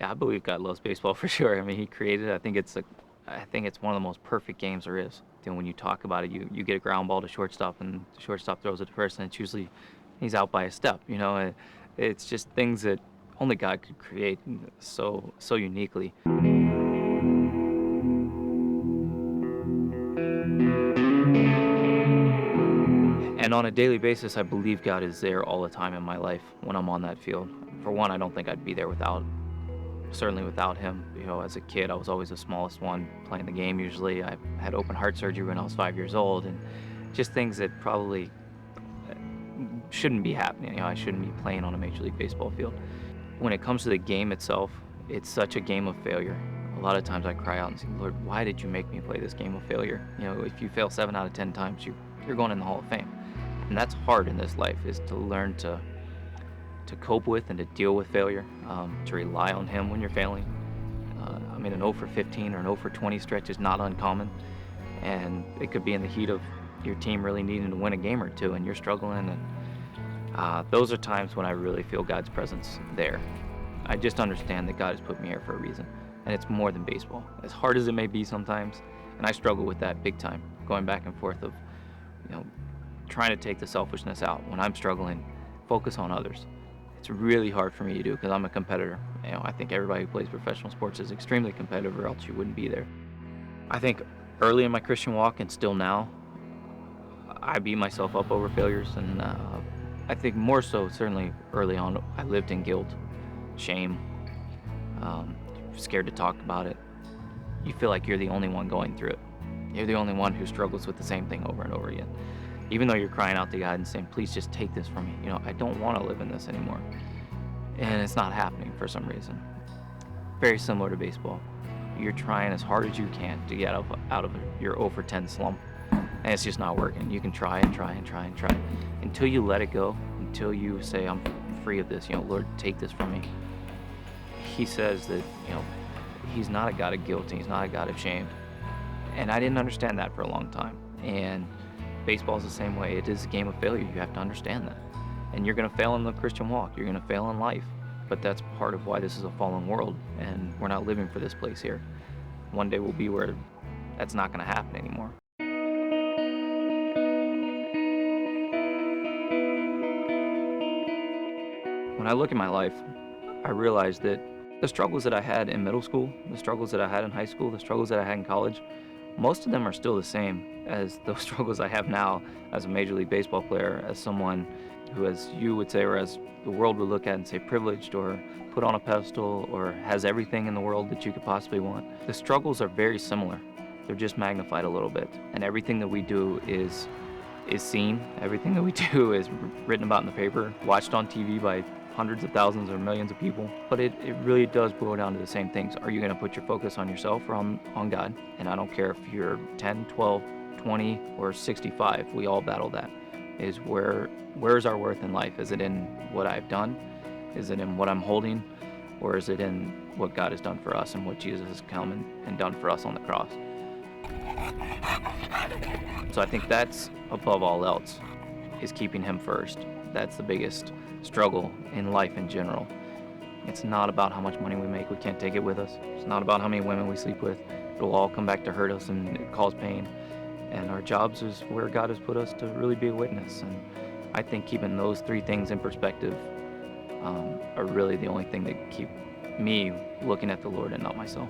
Yeah, I believe God loves baseball for sure. I mean, He created it. I think it's one of the most perfect games there is. Then when you talk about it, you get a ground ball to shortstop, and the shortstop throws it to first, and it's usually he's out by a step. It's just things that only God could create so uniquely. And on a daily basis, I believe God is there all the time in my life when I'm on that field. For one, I don't think I'd be there certainly without him. As a kid, I was always the smallest one playing the game usually. I had open heart surgery when I was 5 years old, and just things that probably uh, shouldn't be happening. I shouldn't be playing on a Major League Baseball field. When it comes to the game itself, it's such a game of failure. A lot of times I cry out and say, Lord, why did you make me play this game of failure? If you fail 7 out of 10 times, you're going in the Hall of Fame. And that's hard in this life, is to learn to cope with and to deal with failure, to rely on Him when you're failing. I mean, an 0 for 15 or an 0 for 20 stretch is not uncommon, and it could be in the heat of your team really needing to win a game or two, and you're struggling. And those are times when I really feel God's presence there. I just understand that God has put me here for a reason, and it's more than baseball. As hard as it may be sometimes, and I struggle with that big time, going back and forth of, you know, trying to take the selfishness out when I'm struggling, focus on others. It's really hard for me to do because I'm a competitor. I think everybody who plays professional sports is extremely competitive, or else you wouldn't be there. I think early in my Christian walk and still now, I beat myself up over failures, and I think more so certainly early on, I lived in guilt, shame, um, scared to talk about it. You feel like you're the only one going through it. You're the only one who struggles with the same thing over and over again. Even though you're crying out to God and saying, please just take this from me. I don't want to live in this anymore. And it's not happening for some reason. Very similar to baseball. You're trying as hard as you can to get out of your 0 for 10 slump. And it's just not working. You can try and try and try and try until you let it go, until you say, I'm free of this. Lord, take this from me. He says that, He's not a God of guilt, and He's not a God of shame. And I didn't understand that for a long time. And baseball is the same way. It is a game of failure. You have to understand that. And you're going to fail in the Christian walk. You're going to fail in life. But that's part of why this is a fallen world, and we're not living for this place here. One day we'll be where that's not going to happen anymore. When I look at my life, I realize that the struggles that I had in middle school, the struggles that I had in high school, the struggles that I had in college, most of them are still the same as those struggles I have now as a Major League Baseball player, as someone who, as you would say, or as the world would look at and say, privileged or put on a pedestal or has everything in the world that you could possibly want. The struggles are very similar. They're just magnified a little bit. And everything that we do is seen. Everything that we do is written about in the paper, watched on TV by hundreds of thousands or millions of people. But it really does boil down to the same things. Are you going to put your focus on yourself or on God? And I don't care if you're 10, 12, 20, or 65. We all battle that. Is where's our worth in life? Is it in what I've done? Is it in what I'm holding? Or is it in what God has done for us and what Jesus has come and done for us on the cross? So I think that's, above all else, is keeping Him first. That's the biggest struggle in life in general. It's not about how much money we make. We can't take it with us. It's not about how many women we sleep with. It'll all come back to hurt us and cause pain. And our jobs is where God has put us to really be a witness. And I think keeping those three things in perspective are really the only thing that keep me looking at the Lord and not myself.